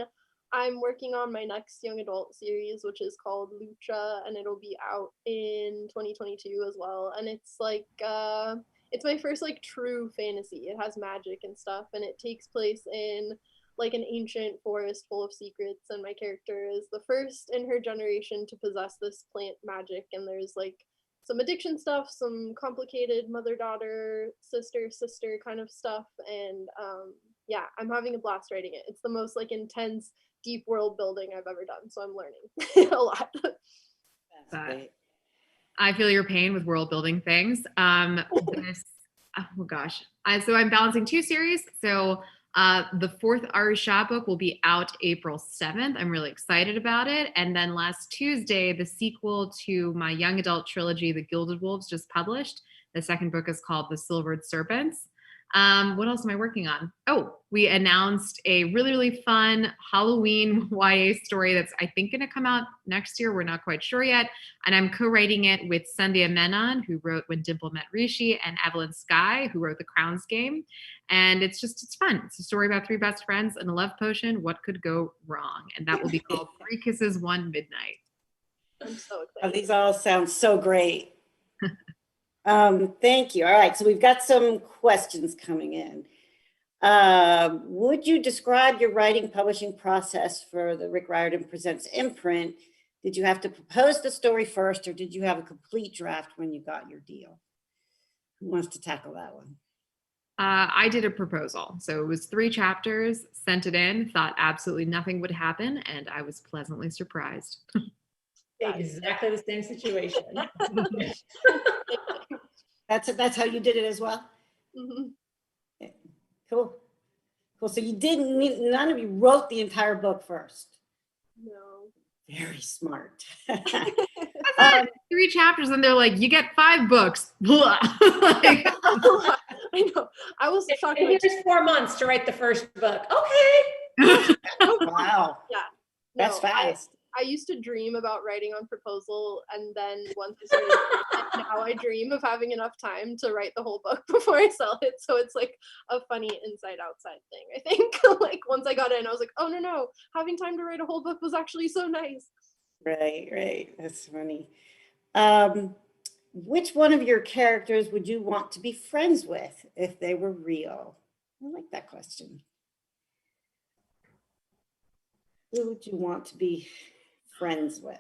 I'm working on my next young adult series, which is called Lucha, and it'll be out in 2022 as well. And it's like it's my first like true fantasy. It has magic and stuff, and it takes place in like an ancient forest full of secrets, and my character is the first in her generation to possess this plant magic, and there's like some addiction stuff, some complicated mother-daughter, sister kind of stuff, and yeah, I'm having a blast writing it. It's the most like intense, deep world building I've ever done, so I'm learning a lot. That's great. I feel your pain with world building things. Oh gosh, so I'm balancing 2 series. So the 4th Aru Shah book will be out April 7th. I'm really excited about it. And then last Tuesday, the sequel to my young adult trilogy, The Gilded Wolves, just published. The second book is called The Silvered Serpents. What else am I working on? Oh, we announced a really, really fun Halloween YA story that's, I think, going to come out next year. We're not quite sure yet. And I'm co-writing it with Sandhya Menon, who wrote When Dimple Met Rishi, and Evelyn Skye, who wrote The Crown's Game. And it's fun. It's a story about 3 best friends and a love potion. What could go wrong? And that will be called 3 Kisses, 1 Midnight. I'm so excited. Oh, these all sound so great. Thank you. All right, so we've got some questions coming in. Would you describe your writing publishing process for the Rick Riordan Presents imprint? Did you have to propose the story first, or did you have a complete draft when you got your deal? Who wants to tackle that one? I did a proposal. So it was 3 chapters, sent it in, thought absolutely nothing would happen, and I was pleasantly surprised. Exactly the same situation. That's how you did it as well? Mm-hmm. Yeah. Cool. So you none of you wrote the entire book first. No. Very smart. 3 chapters, and they're like, you get 5 books. Like, I know. I was shocked. And here's 4 months to write the first book. Okay. Wow. Yeah. That's fast. I used to dream about writing on proposal, and then once I started writing it, now I dream of having enough time to write the whole book before I sell it. So it's like a funny inside outside thing, I think. Like once I got in, I was like, oh no, having time to write a whole book was actually so nice. Right. That's funny. Which one of your characters would you want to be friends with if they were real? I like that question. Who would you want to be friends with?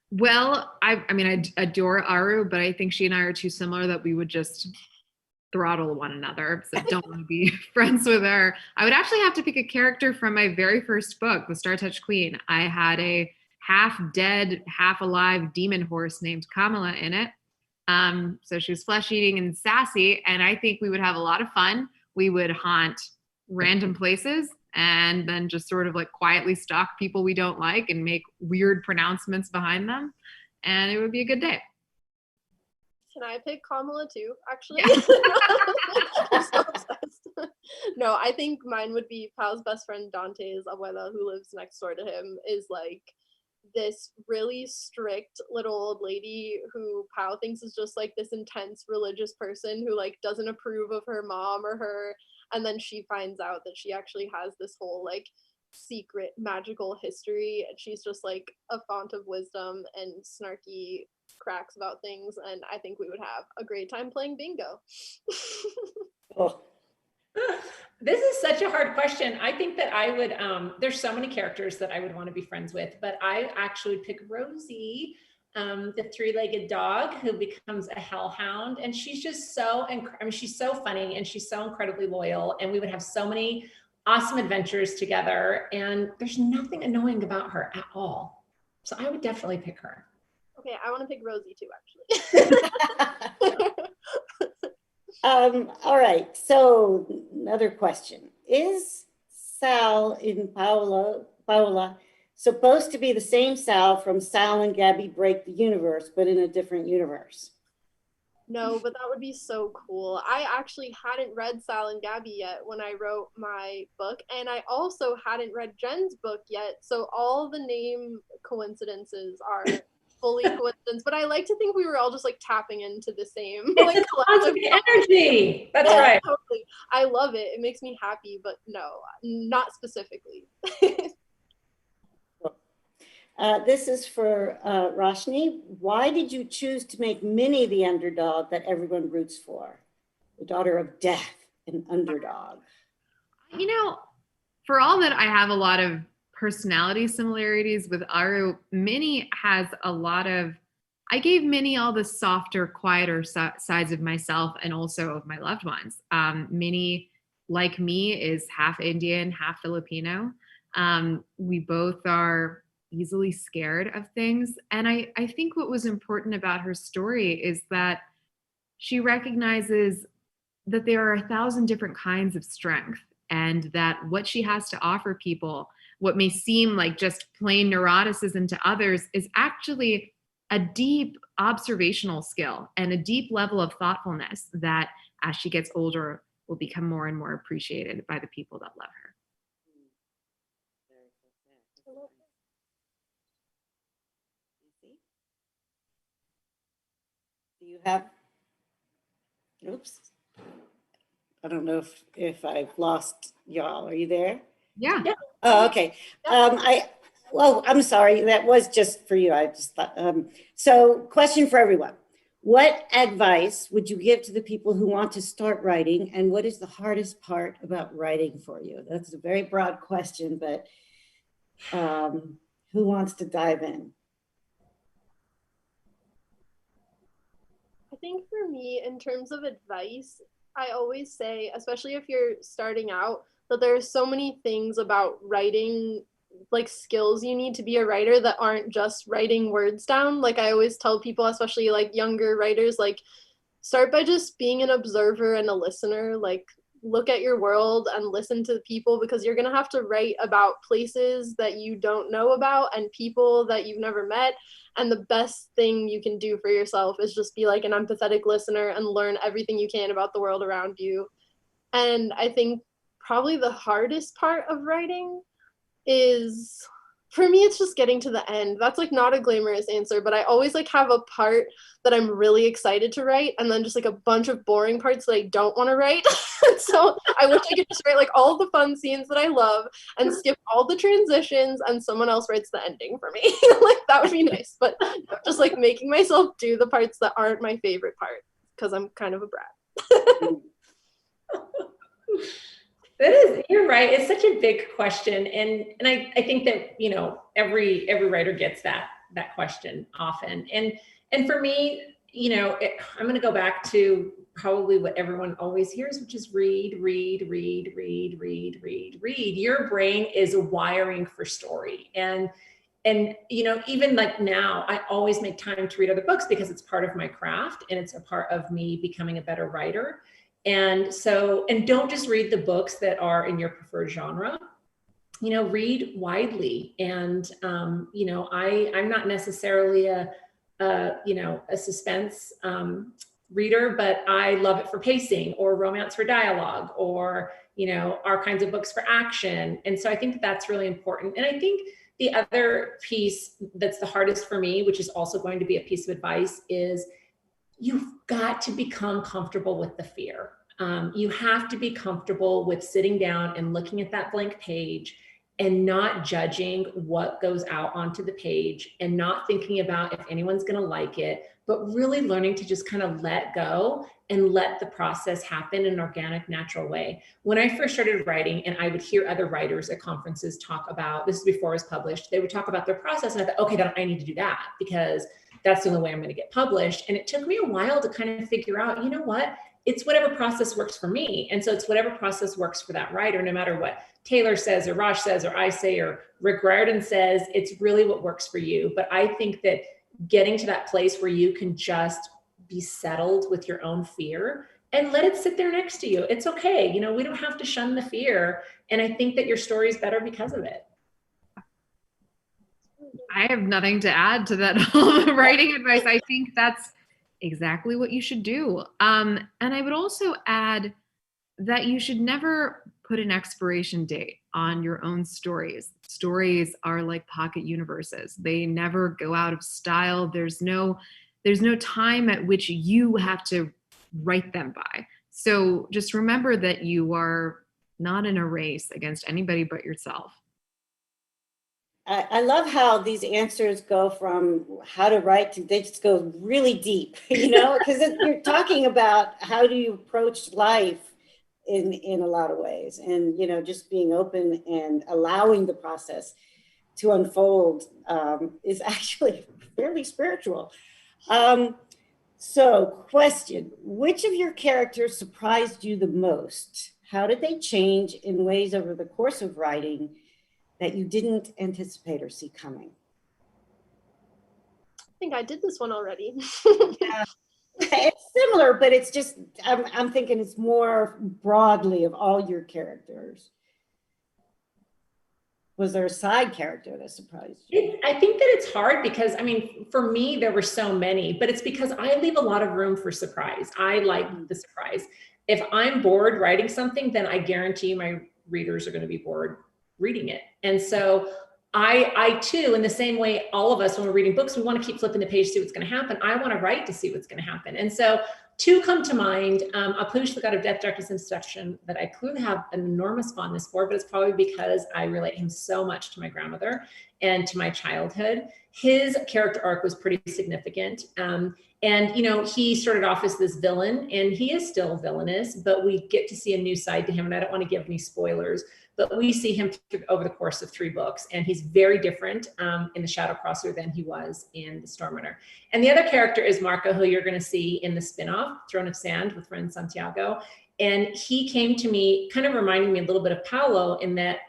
Well, I mean, I adore Aru, but I think she and I are too similar that we would just throttle one another. So don't want to be friends with her. I would actually have to pick a character from my very first book, The Star Touched Queen. I had a half dead, half alive demon horse named Kamala in it. So she was flesh eating and sassy, and I think we would have a lot of fun. We would haunt random places and then just sort of like quietly stalk people we don't like and make weird pronouncements behind them. And it would be a good day. Can I pick Kamala too, actually? Yeah. I'm so obsessed. No, I think mine would be Pao's best friend Dante's abuela, who lives next door to him, is like this really strict little old lady who Pao thinks is just like this intense religious person who like doesn't approve of her mom or her. And then she finds out that she actually has this whole like secret magical history, and she's just like a font of wisdom and snarky cracks about things, and I think we would have a great time playing bingo. Oh, This is such a hard question. I think that I would, there's so many characters that I would want to be friends with, but I actually would pick Rosie, the three-legged dog who becomes a hellhound. And she's just so, she's so funny and she's so incredibly loyal. And we would have so many awesome adventures together. And there's nothing annoying about her at all. So I would definitely pick her. Okay, I want to pick Rosie too, actually. all right. So another question. Is Sal in Paola supposed to be the same Sal from Sal and Gabby Break the Universe, but in a different universe? No, but that would be so cool. I actually hadn't read Sal and Gabby yet when I wrote my book, and I also hadn't read Jen's book yet. So all the name coincidences are fully coincidence, but I like to think we were all just like tapping into the same like Positive energy. That's right. Totally. I love it. It makes me happy, but no, not specifically. This is for Roshani. Why did you choose to make Minnie the underdog that everyone roots for? The daughter of death, an underdog. You know, for all that I have a lot of personality similarities with Aru, Minnie has a lot of, I gave Minnie all the softer, quieter sides of myself and also of my loved ones. Minnie, like me, is half Indian, half Filipino. We both are easily scared of things. And I think what was important about her story is that she recognizes that there are 1,000 different kinds of strength, and that what she has to offer people, what may seem like just plain neuroticism to others, is actually a deep observational skill and a deep level of thoughtfulness that as she gets older will become more and more appreciated by the people that love her. Do you have, oops, I don't know if I've lost y'all. Are you there? Yeah. Oh, okay. I'm sorry. That was just for you. I just thought, so question for everyone. What advice would you give to the people who want to start writing, and what is the hardest part about writing for you? That's a very broad question, but who wants to dive in? I think for me, in terms of advice, I always say, especially if you're starting out, that there are so many things about writing, like skills you need to be a writer, that aren't just writing words down. Like I always tell people, especially like younger writers, like start by just being an observer and a listener. Like look at your world and listen to people, because you're going to have to write about places that you don't know about and people that you've never met. And the best thing you can do for yourself is just be like an empathetic listener and learn everything you can about the world around you. And I think probably the hardest part of writing is For me, it's just getting to the end. That's like not a glamorous answer, but I always like have a part that I'm really excited to write, and then just like a bunch of boring parts that I don't want to write. So I wish I could just write like all the fun scenes that I love and skip all the transitions, and someone else writes the ending for me. Like that would be nice, but just like making myself do the parts that aren't my favorite part because I'm kind of a brat. That is, you're right. It's such a big question. And I think that, you know, every writer gets that question often. And for me, you know, I'm going to go back to probably what everyone always hears, which is read, read, read, read, read, read, read. Your brain is wiring for story. And you know, even like now, I always make time to read other books because it's part of my craft and it's a part of me becoming a better writer. And so, and don't just read the books that are in your preferred genre, you know, read widely. And, you know, I'm not necessarily you know, a suspense reader, but I love it for pacing or romance for dialogue or, you know, our kinds of books for action. And so I think that that's really important. And I think the other piece that's the hardest for me, which is also going to be a piece of advice, is you've got to become comfortable with the fear. You have to be comfortable with sitting down and looking at that blank page and not judging what goes out onto the page and not thinking about if anyone's going to like it, but really learning to just kind of let go and let the process happen in an organic, natural way. When I first started writing and I would hear other writers at conferences talk about, this is before it was published, they would talk about their process and I thought, okay, then I need to do that because that's the only way I'm going to get published. And it took me a while to kind of figure out, you know what, it's whatever process works for me. And so it's whatever process works for that writer, no matter what Tehlor says or Rosh says or I say or Rick Riordan says, it's really what works for you. But I think that getting to that place where you can just be settled with your own fear and let it sit there next to you. It's okay. You know, we don't have to shun the fear. And I think that your story is better because of it. I have nothing to add to that writing advice. I think that's exactly what you should do. And I would also add that you should never put an expiration date on your own stories. Stories are like pocket universes. They never go out of style. There's no time at which you have to write them by. So just remember that you are not in a race against anybody but yourself. I love how these answers go from how to write to they just go really deep, you know, because you're talking about how do you approach life in a lot of ways, and you know, just being open and allowing the process to unfold is actually fairly spiritual. So, question: which of your characters surprised you the most? How did they change in ways over the course of writing that you didn't anticipate or see coming? I think I did this one already. Yeah. It's similar, but it's just, I'm thinking it's more broadly of all your characters. Was there a side character that surprised you? I think that it's hard because, I mean, for me, there were so many, but it's because I leave a lot of room for surprise. I like the surprise. If I'm bored writing something, then I guarantee my readers are going to be bored reading it. And so I too, in the same way, all of us, when we're reading books, we want to keep flipping the page, see what's going to happen. I want to write to see what's going to happen. And so two come to mind. Apush, the God of Death, Darkness, and Destruction, that I clearly have an enormous fondness for, but it's probably because I relate him so much to my grandmother and to my childhood. His character arc was pretty significant. And, you know, he started off as this villain, and he is still villainous, but we get to see a new side to him. And I don't want to give any spoilers, but we see him over the course of 3 books, and he's very different in The Shadow Crosser than he was in The Stormrunner. And the other character is Marco, who you're going to see in the spinoff, Throne of Sand, with friend Santiago. And he came to me kind of reminding me a little bit of Paolo in that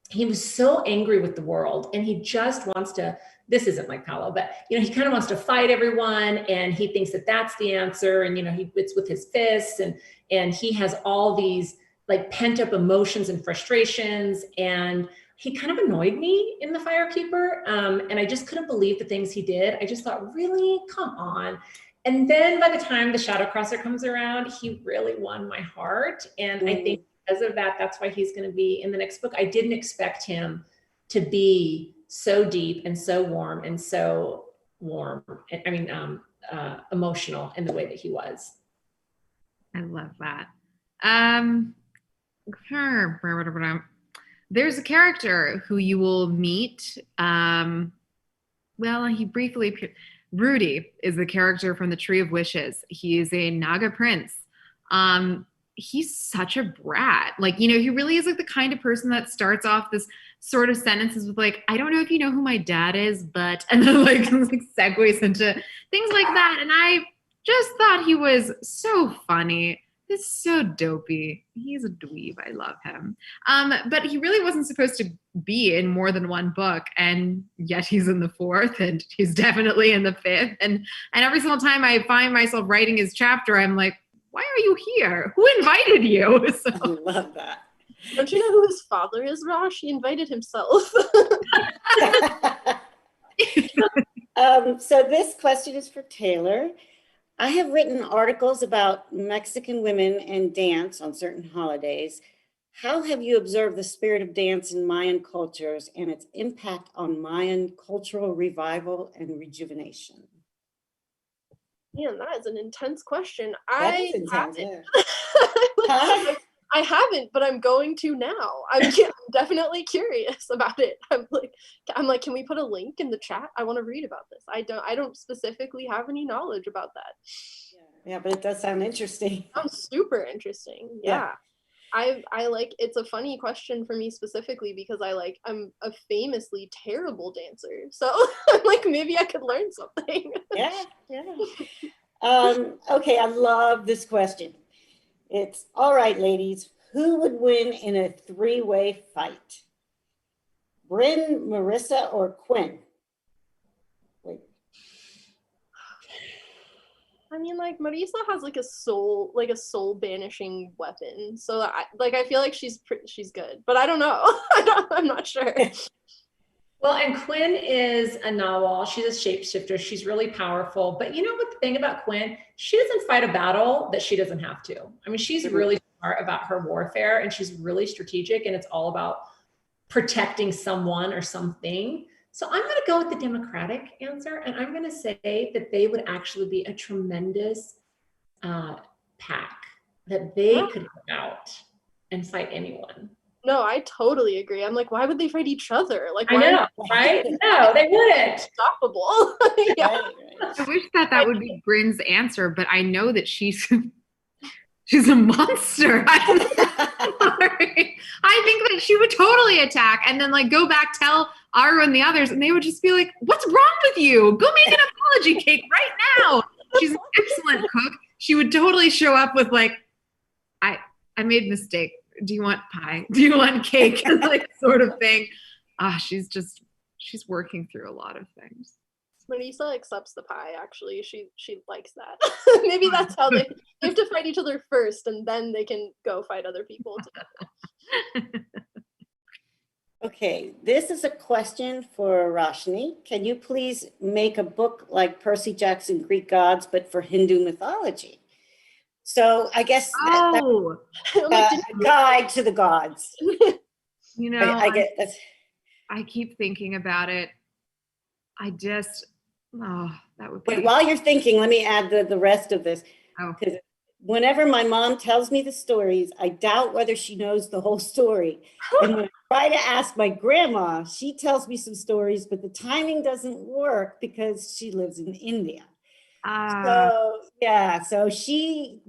he was so angry with the world, and he just wants to, this isn't like Paolo, but, you know, he kind of wants to fight everyone, and he thinks that that's the answer. And, you know, it's with his fists, and he has all these like pent up emotions and frustrations. And he kind of annoyed me in The Firekeeper. And I just couldn't believe the things he did. I just thought, really, come on. And then by the time The Shadow Crosser comes around, he really won my heart. And I think because of that, that's why he's going to be in the next book. I didn't expect him to be so deep and so warm and so warm. I mean, emotional in the way that he was. I love that. There's a character who you will meet. Well, he briefly appeared. Rudy is the character from the Tree of Wishes. He is a Naga prince. He's such a brat. Like, you know, he really is like the kind of person that starts off this sort of sentences with like, I don't know if you know who my dad is, but, and then like segues into things like that. And I just thought he was so funny. He's so dopey. He's a dweeb. I love him. But he really wasn't supposed to be in more than one book, and yet he's in the fourth, and he's definitely in the fifth. And every single time I find myself writing his chapter, I'm like, why are you here? Who invited you? So, I love that. Don't you know who his father is, Rosh? He invited himself. So this question is for Tehlor. I have written articles about Mexican women and dance on certain holidays. How have you observed the spirit of dance in Mayan cultures and its impact on Mayan cultural revival and rejuvenation? Man, that is an intense question. That is intense, haven't. Huh? I haven't, but I'm going to now. I'm definitely curious about it. I'm like, can we put a link in the chat? I want to read about this. I don't specifically have any knowledge about that. Yeah, but it does sound interesting. Sounds super interesting. Yeah. I like, it's a funny question for me specifically because I'm a famously terrible dancer. So I'm like, maybe I could learn something. Yeah. Okay, I love this question. It's all right, ladies. Who would win in a three-way fight? Bryn, Marissa, or Quinn? Wait. I mean, like, Marisa has like a soul banishing weapon. So I feel like she's good, but I don't know. I'm not sure. Well, and Quinn is a Nawal. She's a shapeshifter. She's really powerful. But you know what the thing about Quinn? She doesn't fight a battle that she doesn't have to. I mean, she's really smart about her warfare, and she's really strategic, and it's all about protecting someone or something. So I'm going to go with the Democratic answer, and I'm going to say that they would actually be a tremendous pack, that they could go out and fight anyone. No, I totally agree. I'm like, why would they fight each other? Like, I know, right? No, they wouldn't. Unstoppable. Yeah. I wish that would be Bryn's answer, but I know that she's a monster. I'm sorry. I think that she would totally attack and then like go back, tell Aru and the others, and they would just be like, what's wrong with you? Go make an apology cake right now. She's an excellent cook. She would totally show up with like, I made a mistake. Do you want pie? Do you want cake? Like sort of thing. She's working through a lot of things. Marisa accepts the pie, actually. She likes that. Maybe that's how they have to fight each other first, and then they can go fight other people together. Okay, this is a question for Roshani. Can you please make a book like Percy Jackson Greek Gods, but for Hindu mythology? So I guess Oh, a guide to the gods. you know, I get that's. I keep thinking about it. That would be. Wait, while you're thinking, let me add the rest of this. Oh. Because whenever my mom tells me the stories, I doubt whether she knows the whole story. And when I try to ask my grandma, she tells me some stories, but the timing doesn't work because she lives in India. So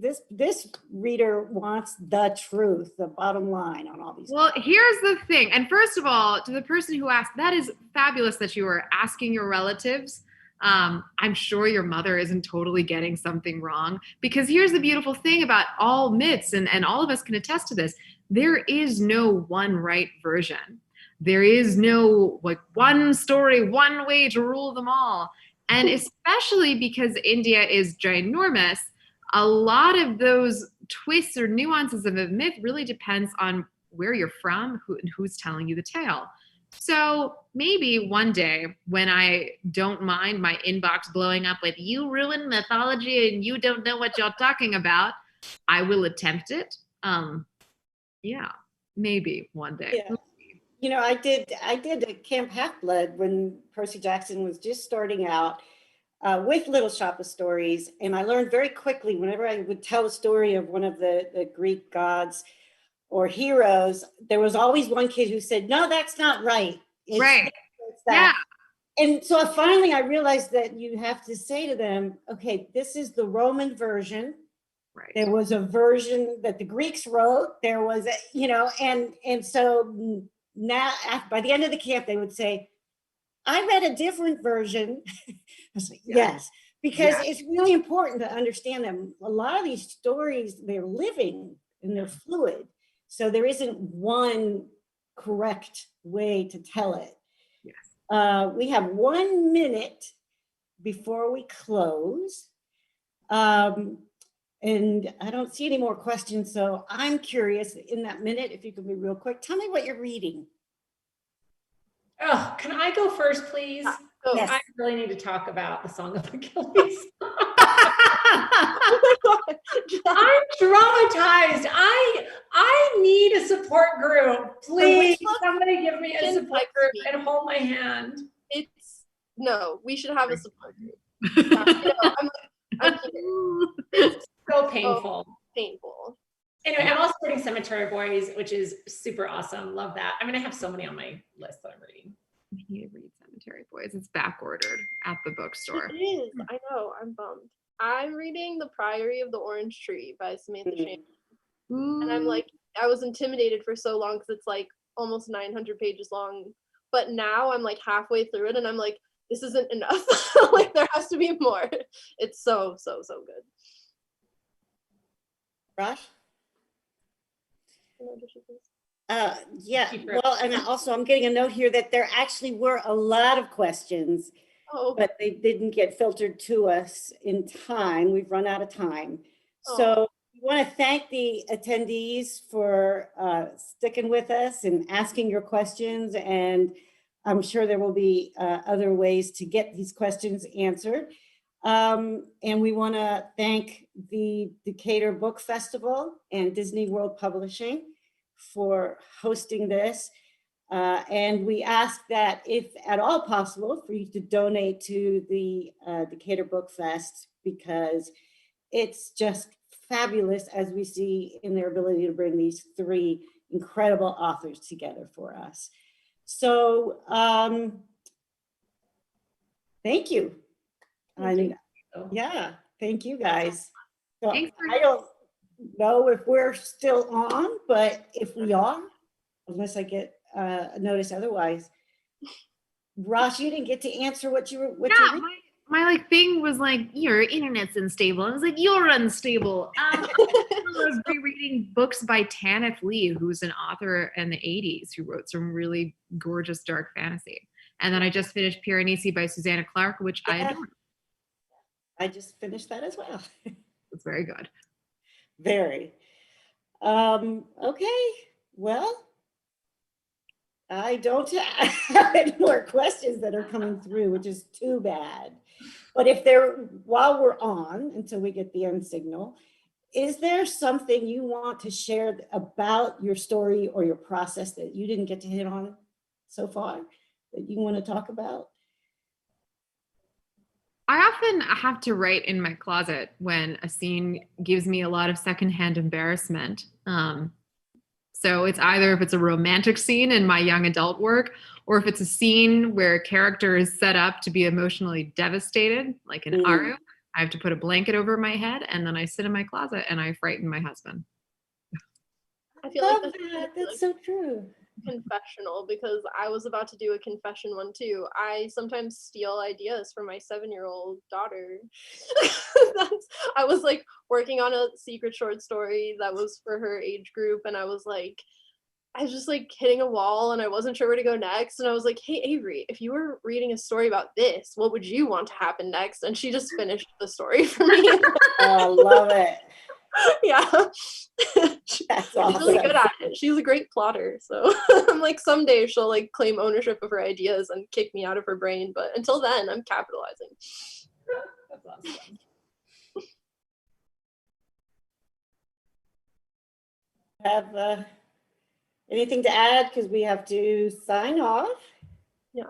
this reader wants the truth, the bottom line on all these. Well, here's the thing. And first of all, to the person who asked, that is fabulous that you are asking your relatives. I'm sure your mother isn't totally getting something wrong, because here's the beautiful thing about all myths, and all of us can attest to this. There is no one right version. There is no like one story, one way to rule them all. And especially because India is ginormous, a lot of those twists or nuances of a myth really depends on where you're from, who's telling you the tale. So maybe one day when I don't mind my inbox blowing up with "you ruined mythology and you don't know what you're talking about," I will attempt it. Yeah, maybe one day. Yeah. You know, I did a Camp Half-Blood when Percy Jackson was just starting out with Little Shop of Stories. And I learned very quickly whenever I would tell a story of one of the Greek gods or heroes, there was always one kid who said, no, that's not right. Right. It's that. And so finally I realized that you have to say to them, okay, this is the Roman version. Right. There was a version that the Greeks wrote. There was, and so now by the end of the camp, they would say, I read a different version. I was like, yes, because it's really important to understand them. A lot of these stories, they're living and they're fluid. So there isn't one correct way to tell it. Yes. We have 1 minute before we close. And I don't see any more questions. So I'm curious in that minute, if you can be real quick, tell me what you're reading. Oh, can I go first, please? Yes. I really need to talk about the Song of Achilles. I'm traumatized. I need a support group. Please, somebody give me a support group and hold my hand. No, we should have a support group. I'm It's so painful. Painful. Anyway, I'm also reading Cemetery Boys, which is super awesome. Love that. I'm going to have so many on my list that I'm reading. I need to read Cemetery Boys. It's back ordered at the bookstore. It is. I know. I'm bummed. I'm reading The Priory of the Orange Tree by Samantha Shannon. And I'm like, I was intimidated for so long because it's like almost 900 pages long. But now I'm like halfway through it and I'm like, this isn't enough. Like there has to be more. It's so good. Rosh? Yeah, well, and also I'm getting a note here that there actually were a lot of questions, but they didn't get filtered to us in time. We've run out of time. So we want to thank the attendees for sticking with us and asking your questions. And I'm sure there will be other ways to get these questions answered. And we want to thank the Decatur Book Festival and Disney World Publishing for hosting this. And we ask that if at all possible for you to donate to the Decatur Book Fest, because it's just fabulous as we see in their ability to bring these three incredible authors together for us. So thank you. Yeah, thank you guys. So I don't know if we're still on, but if we are, unless I get a notice otherwise. Rosh, you didn't get to answer what you were. My like thing was like, your internet's unstable. I was like, you're unstable. I was rereading books by Tanith Lee, who's an author in the 80s who wrote some really gorgeous dark fantasy. And then I just finished Piranesi by Susanna Clarke, which I adore. I just finished that as well. It's very good. Very. Okay, well, I don't have any more questions that are coming through, which is too bad. But if while we're on, until we get the end signal, is there something you want to share about your story or your process that you didn't get to hit on so far that you want to talk about? I often have to write in my closet when a scene gives me a lot of secondhand embarrassment. So it's either if it's a romantic scene in my young adult work, or if it's a scene where a character is set up to be emotionally devastated, like in Aru, I have to put a blanket over my head and then I sit in my closet and I frighten my husband. I feel like that's so true. Confessional, because I was about to do a confession one too. I sometimes steal ideas from my 7-year-old daughter. I was like working on a secret short story that was for her age group, and I was just like hitting a wall and I wasn't sure where to go next. And I was like, hey Avery, if you were reading a story about this, what would you want to happen next? And she just finished the story for me. I love it. Yeah. That's awesome. She's really good at it. She's a great plotter. So I'm like, someday she'll like claim ownership of her ideas and kick me out of her brain. But until then, I'm capitalizing. That's awesome. Have anything to add? Because we have to sign off. Yeah.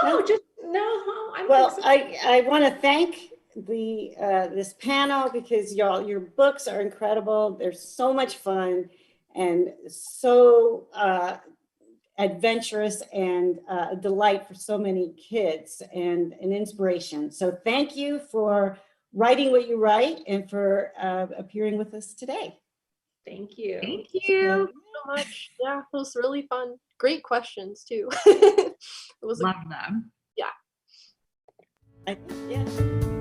No, just no. I'm Well, excited. I want to thank this panel because your books are incredible. They're so much fun and so adventurous and a delight for so many kids and an inspiration. So thank you for writing what you write and for appearing with us today. Thank you. Thank you. So much. Yeah, it was really fun. Great questions too. It was Love them. I think, yeah.